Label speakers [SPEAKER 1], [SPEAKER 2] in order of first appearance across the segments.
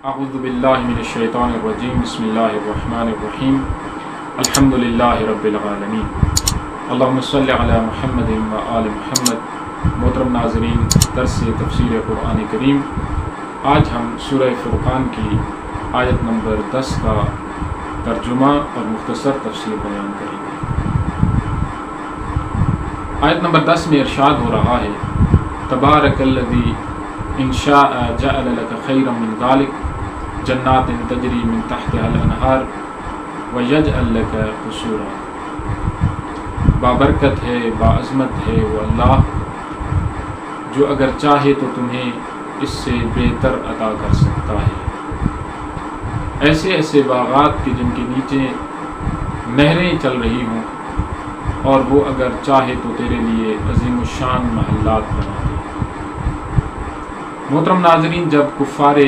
[SPEAKER 1] اعوذ باللہ من الشیطان الرجیم بسم اللہ الرحمن الرحیم الحمدللہ رب العالمین اللہم صلی علی محمد و آل محمد۔ محترم ناظرین، درس تفسیر قرآن کریم، آج ہم سورہ فرقان کی آیت نمبر 10 کا ترجمہ اور مختصر تفسیر بیان کریں گے۔ آیت نمبر 10 میں ارشاد ہو رہا ہے: تبارک الذی ان شاء جعل لک خیرا من ذلک جنات تجری من تحتها الانہار ویجعل لک قصورا۔ بابرکت ہے، باعظمت ہے وہ اللہ جو اگر چاہے تو تمہیں اس سے بہتر عطا کر سکتا ہے۔ ایسے ایسے باغات کے جن کے نیچے نہریں چل رہی ہوں، اور وہ اگر چاہے تو تیرے لیے عظیم الشان محلات بنا دے۔ محترم ناظرین، جب کفار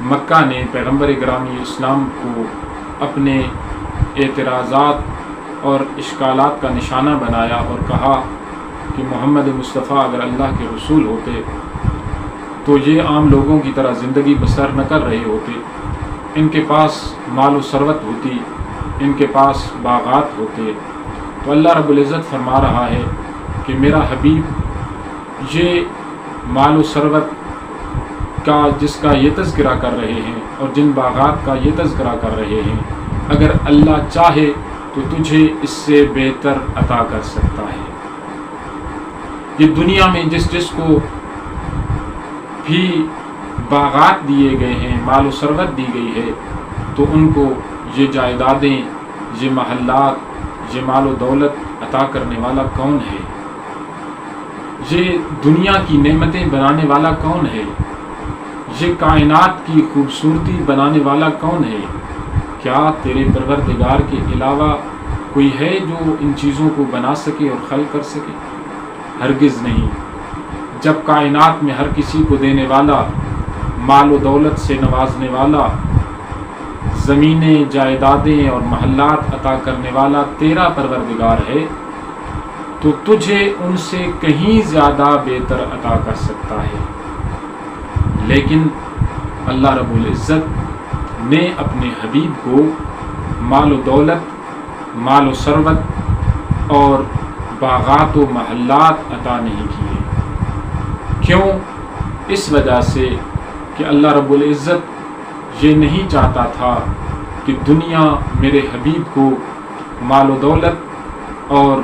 [SPEAKER 1] مکہ نے پیغمبر گرامی اسلام کو اپنے اعتراضات اور اشکالات کا نشانہ بنایا اور کہا کہ محمد مصطفیٰ اگر اللہ کے رسول ہوتے تو یہ عام لوگوں کی طرح زندگی بسر نہ کر رہے ہوتے، ان کے پاس مال و ثروت ہوتی، ان کے پاس باغات ہوتے، تو اللہ رب العزت فرما رہا ہے کہ میرا حبیب یہ مال و ثروت کا جس کا یہ تذکرہ کر رہے ہیں اور جن باغات کا یہ تذکرہ کر رہے ہیں، اگر اللہ چاہے تو تجھے اس سے بہتر عطا کر سکتا ہے۔ یہ دنیا میں جس کو بھی باغات دیے گئے ہیں، مال و ثروت دی گئی ہے، تو ان کو یہ جائیدادیں، یہ محلات، یہ مال و دولت عطا کرنے والا کون ہے؟ یہ دنیا کی نعمتیں بنانے والا کون ہے؟ یہ کائنات کی خوبصورتی بنانے والا کون ہے؟ کیا تیرے پروردگار کے علاوہ کوئی ہے جو ان چیزوں کو بنا سکے اور خلق کر سکے؟ ہرگز نہیں۔ جب کائنات میں ہر کسی کو دینے والا، مال و دولت سے نوازنے والا، زمینیں، جائیدادیں اور محلات عطا کرنے والا تیرا پروردگار ہے، تو تجھے ان سے کہیں زیادہ بہتر عطا کر سکتا ہے۔ لیکن اللہ رب العزت نے اپنے حبیب کو مال و دولت، مال و ثروت اور باغات و محلات عطا نہیں کیے۔ کیوں؟ اس وجہ سے کہ اللہ رب العزت یہ نہیں چاہتا تھا کہ دنیا میرے حبیب کو مال و دولت اور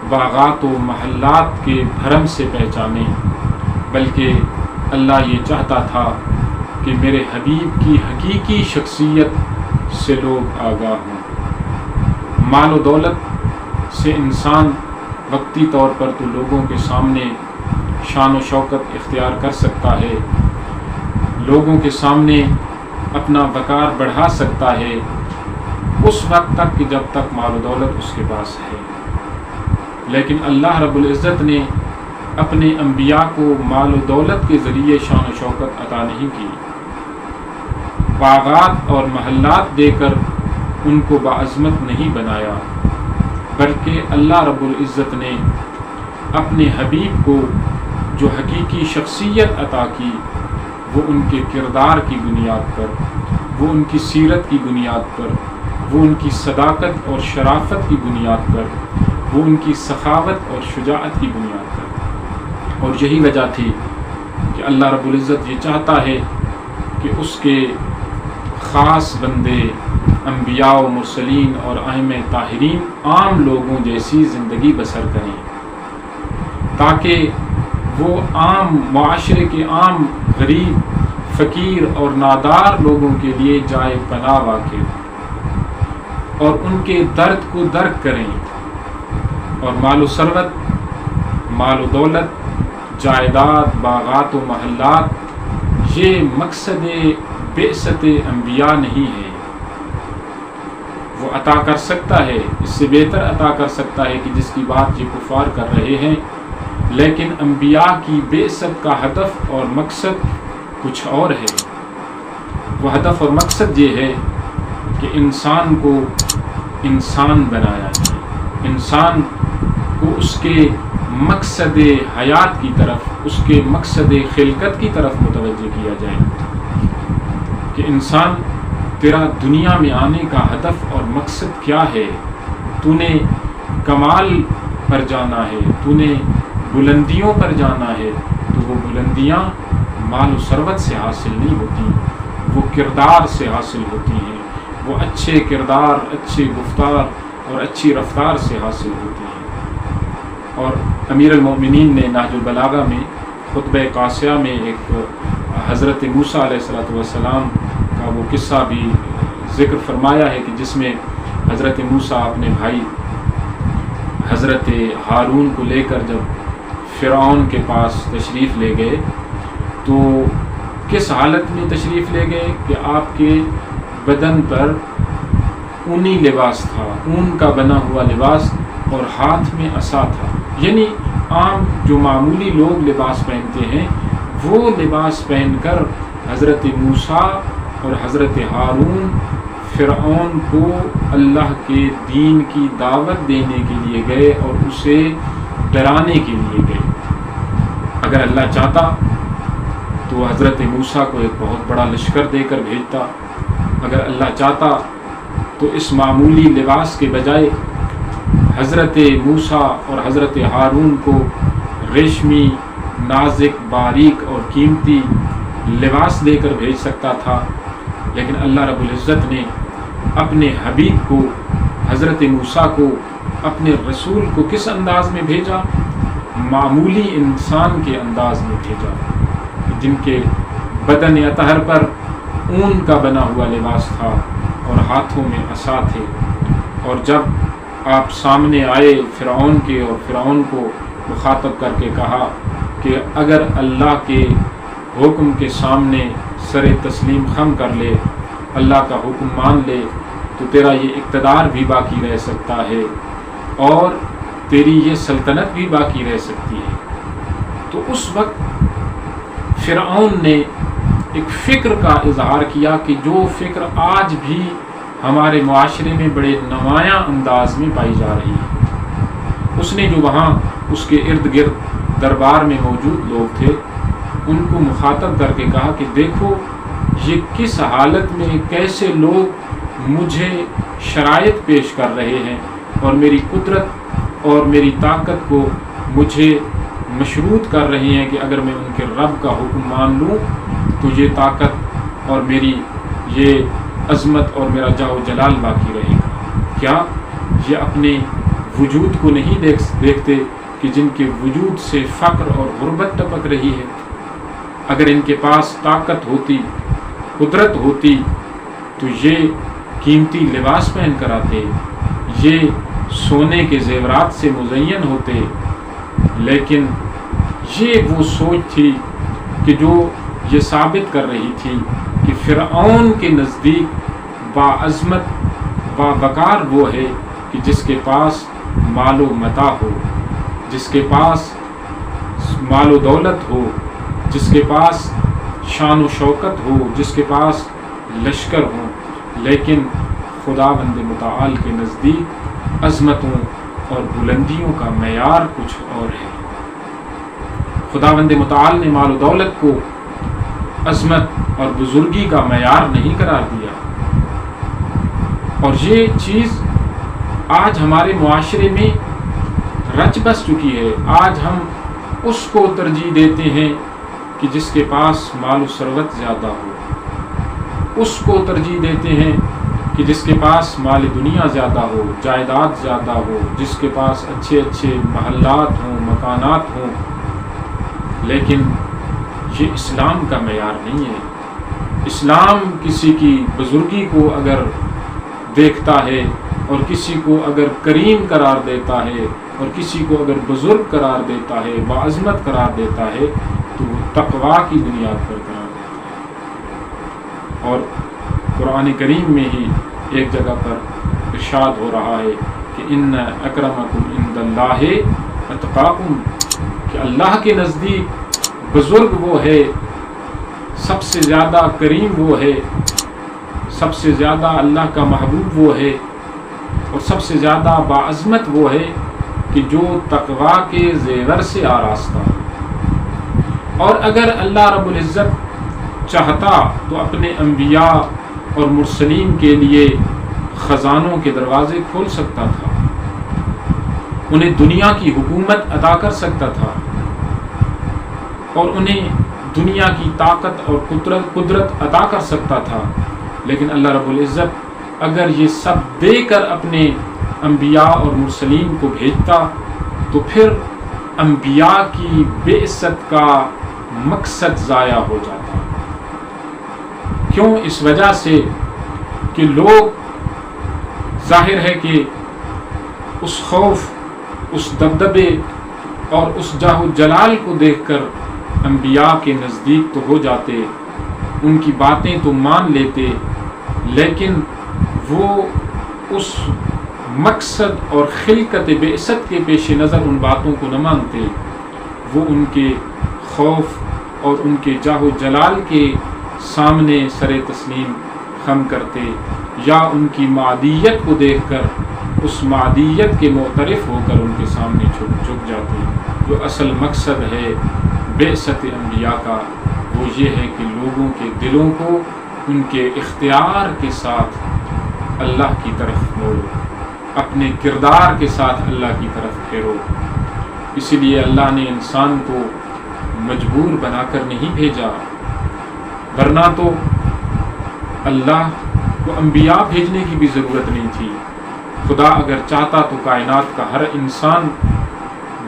[SPEAKER 1] باغات و محلات کے بھرم سے پہچانے، بلکہ اللہ یہ چاہتا تھا کہ میرے حبیب کی حقیقی شخصیت سے لوگ آگاہ ہوں۔ مال و دولت سے انسان وقتی طور پر تو لوگوں کے سامنے شان و شوکت اختیار کر سکتا ہے، لوگوں کے سامنے اپنا وقار بڑھا سکتا ہے، اس وقت تک کہ جب تک مال و دولت اس کے پاس ہے۔ لیکن اللہ رب العزت نے اپنے انبیاء کو مال و دولت کے ذریعے شان و شوکت عطا نہیں کی، باغات اور محلات دے کر ان کو باعظمت نہیں بنایا، بلکہ اللہ رب العزت نے اپنے حبیب کو جو حقیقی شخصیت عطا کی، وہ ان کے کردار کی بنیاد پر، وہ ان کی سیرت کی بنیاد پر، وہ ان کی صداقت اور شرافت کی بنیاد پر، وہ ان کی سخاوت اور شجاعت کی بنیاد پر۔ اور یہی وجہ تھی کہ اللہ رب العزت یہ چاہتا ہے کہ اس کے خاص بندے، انبیاء و مرسلین اور ائمہ طاہرین عام لوگوں جیسی زندگی بسر کریں، تاکہ وہ عام معاشرے کے عام غریب، فقیر اور نادار لوگوں کے لیے جائے پناہ واقع ہو اور ان کے درد کو درک کریں۔ اور مال و ثروت، مال و دولت، جائیداد، باغات و محلات یہ مقصد بعثت انبیاء نہیں ہے۔ وہ عطا کر سکتا ہے، اس سے بہتر عطا کر سکتا ہے کہ جس کی بات یہ کفار کر رہے ہیں، لیکن انبیاء کی بعثت کا ہدف اور مقصد کچھ اور ہے۔ وہ ہدف اور مقصد یہ ہے کہ انسان کو انسان بنایا جائے، انسان کو اس کے مقصد حیات کی طرف، اس کے مقصد خلقت کی طرف متوجہ کیا جائے۔ کہ انسان تیرا دنیا میں آنے کا ہدف اور مقصد کیا ہے، تو نے کمال پر جانا ہے، تو نے بلندیوں پر جانا ہے، تو وہ بلندیاں مال و ثروت سے حاصل نہیں ہوتی، وہ کردار سے حاصل ہوتی ہیں، وہ اچھے کردار، اچھے گفتار اور اچھی رفتار سے حاصل ہوتی ہیں۔ اور امیر المومنین نے نہج البلاغہ میں خطبہ قاسیہ میں ایک حضرت موسیٰ علیہ السلام کا وہ قصہ بھی ذکر فرمایا ہے کہ جس میں حضرت موسیٰ اپنے بھائی حضرت ہارون کو لے کر جب فرعون کے پاس تشریف لے گئے تو کس حالت میں تشریف لے گئے کہ آپ کے بدن پر اونی لباس تھا، اون کا بنا ہوا لباس، اور ہاتھ میں عصا تھا، یعنی عام جو معمولی لوگ لباس پہنتے ہیں وہ لباس پہن کر حضرت موسیٰ اور حضرت ہارون فرعون کو اللہ کے دین کی دعوت دینے کے لیے گئے اور اسے ڈرانے کے لیے گئے۔ اگر اللہ چاہتا تو حضرت موسیٰ کو ایک بہت بڑا لشکر دے کر بھیجتا، اگر اللہ چاہتا تو اس معمولی لباس کے بجائے حضرت موسیٰ اور حضرت ہارون کو ریشمی، نازک، باریک اور قیمتی لباس دے کر بھیج سکتا تھا، لیکن اللہ رب العزت نے اپنے حبیب کو، حضرت موسیٰ کو، اپنے رسول کو کس انداز میں بھیجا؟ معمولی انسان کے انداز میں بھیجا، جن کے بدن اطہر پر اون کا بنا ہوا لباس تھا اور ہاتھوں میں عصا تھے۔ اور جب آپ سامنے آئے فرعون کے، اور فرعون کو مخاطب کر کے کہا کہ اگر اللہ کے حکم کے سامنے سر تسلیم خم کر لے، اللہ کا حکم مان لے، تو تیرا یہ اقتدار بھی باقی رہ سکتا ہے اور تیری یہ سلطنت بھی باقی رہ سکتی ہے۔ تو اس وقت فرعون نے ایک فکر کا اظہار کیا کہ جو فکر آج بھی ہمارے معاشرے میں بڑے نمایاں انداز میں پائی جا رہی ہے۔ اس نے جو وہاں اس کے ارد گرد دربار میں موجود لوگ تھے ان کو مخاطب کر کے کہا کہ دیکھو یہ کس حالت میں کیسے لوگ مجھے شرائط پیش کر رہے ہیں اور میری قدرت اور میری طاقت کو مجھے مشروط کر رہے ہیں کہ اگر میں ان کے رب کا حکم مان لوں تو یہ طاقت اور میری یہ عظمت اور میرا جاہ و جلال باقی رہے گا۔ کیا یہ اپنے وجود کو نہیں دیکھتے کہ جن کے وجود سے فقر اور غربت ٹپک رہی ہے؟ اگر ان کے پاس طاقت ہوتی، قدرت ہوتی تو یہ قیمتی لباس پہن کر آتے، یہ سونے کے زیورات سے مزین ہوتے، لیکن یہ وہ سوچ تھی کہ جو یہ ثابت کر رہی تھی کہ فرعون کے نزدیک باعظمت باوقار وہ ہے کہ جس کے پاس مال و متاع ہو، جس کے پاس مال و دولت ہو، جس کے پاس شان و شوکت ہو، جس کے پاس لشکر ہو، لیکن خداوند متعال کے نزدیک عظمتوں اور بلندیوں کا معیار کچھ اور ہے۔ خداوند متعال نے مال و دولت کو عظمت اور بزرگی کا معیار نہیں قرار دیا، اور یہ چیز آج ہمارے معاشرے میں رچ بس چکی ہے۔ آج ہم اس کو ترجیح دیتے ہیں کہ جس کے پاس مال و ثروت زیادہ ہو، اس کو ترجیح دیتے ہیں کہ جس کے پاس مال دنیا زیادہ ہو، جائیداد زیادہ ہو، جس کے پاس اچھے اچھے محلات ہوں، مکانات ہوں، لیکن یہ اسلام کا معیار نہیں ہے۔ اسلام کسی کی بزرگی کو اگر دیکھتا ہے اور کسی کو اگر کریم قرار دیتا ہے اور کسی کو اگر بزرگ قرار دیتا ہے، باعظمت قرار دیتا ہے، تو وہ تقویٰ کی بنیاد پر قرار دیتا ہے۔ اور قرآن کریم میں ہی ایک جگہ پر ارشاد ہو رہا ہے کہ ان اکرمکم عند اللہ اتقاکم، کہ اللہ کے نزدیک بزرگ وہ ہے، سب سے زیادہ کریم وہ ہے، سب سے زیادہ اللہ کا محبوب وہ ہے، اور سب سے زیادہ باعظمت وہ ہے کہ جو تقویٰ کے زیور سے آراستہ ہے۔ اور اگر اللہ رب العزت چاہتا تو اپنے انبیاء اور مرسلین کے لیے خزانوں کے دروازے کھول سکتا تھا، انہیں دنیا کی حکومت عطا کر سکتا تھا اور انہیں دنیا کی طاقت اور قدرت عطا کر سکتا تھا، لیکن اللہ رب العزت اگر یہ سب دے کر اپنے انبیاء اور مرسلین کو بھیجتا تو پھر انبیاء کی بعثت کا مقصد ضائع ہو جاتا۔ کیوں؟ اس وجہ سے کہ لوگ ظاہر ہے کہ اس خوف، اس دبدبے اور اس جاہ و جلال کو دیکھ کر انبیاء کے نزدیک تو ہو جاتے، ان کی باتیں تو مان لیتے، لیکن وہ اس مقصد اور خلقت بعثت کے پیش نظر ان باتوں کو نہ مانتے، وہ ان کے خوف اور ان کے جاہ و جلال کے سامنے سر تسلیم خم کرتے، یا ان کی معدیت کو دیکھ کر اس معدیت کے معترف ہو کر ان کے سامنے جھک جاتے۔ جو اصل مقصد ہے بعثت انبیاء کا وہ یہ ہے کہ لوگوں کے دلوں کو ان کے اختیار کے ساتھ اللہ کی طرف موڑو، اپنے کردار کے ساتھ اللہ کی طرف پھیرو۔ اسی لیے اللہ نے انسان کو مجبور بنا کر نہیں بھیجا، ورنہ تو اللہ کو انبیاء بھیجنے کی بھی ضرورت نہیں تھی۔ خدا اگر چاہتا تو کائنات کا ہر انسان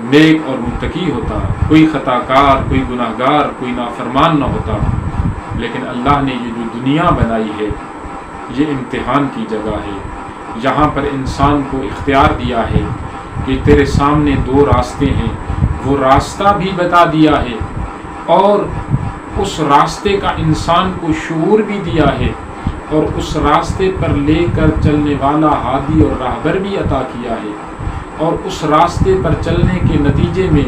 [SPEAKER 1] نیک اور متقی ہوتا، کوئی خطا کار، کوئی گناہ گار، کوئی نافرمان نہ ہوتا، لیکن اللہ نے یہ جو دنیا بنائی ہے یہ امتحان کی جگہ ہے۔ یہاں پر انسان کو اختیار دیا ہے کہ تیرے سامنے دو راستے ہیں، وہ راستہ بھی بتا دیا ہے اور اس راستے کا انسان کو شعور بھی دیا ہے، اور اس راستے پر لے کر چلنے والا ہادی اور راہبر بھی عطا کیا ہے، اور اس راستے پر چلنے کے نتیجے میں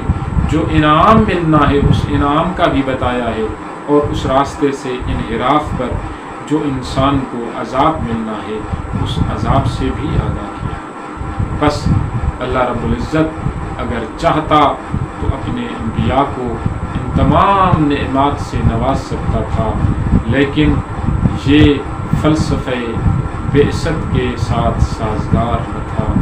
[SPEAKER 1] جو انعام ملنا ہے اس انعام کا بھی بتایا ہے، اور اس راستے سے انحراف پر جو انسان کو عذاب ملنا ہے اس عذاب سے بھی آگاہ کیا ہے۔ بس اللہ رب العزت اگر چاہتا تو اپنے انبیاء کو ان تمام نعمات سے نواز سکتا تھا، لیکن یہ فلسفہ بعثت کے ساتھ سازگار نہ تھا۔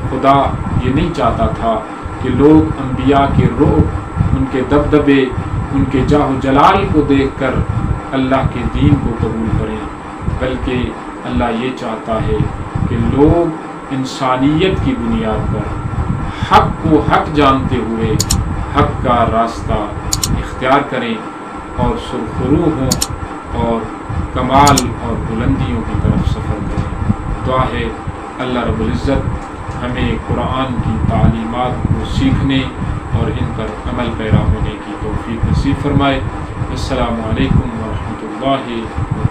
[SPEAKER 1] خدا یہ نہیں چاہتا تھا کہ لوگ انبیاء کے رعب، ان کے دبدبے، ان کے جاہ و جلال کو دیکھ کر اللہ کے دین کو قبول کریں، بلکہ اللہ یہ چاہتا ہے کہ لوگ انسانیت کی بنیاد پر حق کو حق جانتے ہوئے حق کا راستہ اختیار کریں اور سرخرو ہوں اور کمال اور بلندیوں کی طرف سفر کریں۔ دعا ہے اللہ رب العزت ہمیں قرآن کی تعلیمات کو سیکھنے اور ان پر عمل پیرا ہونے کی توفیق نصیب فرمائے۔ السلام علیکم ورحمۃ اللہ وبرکاتہ۔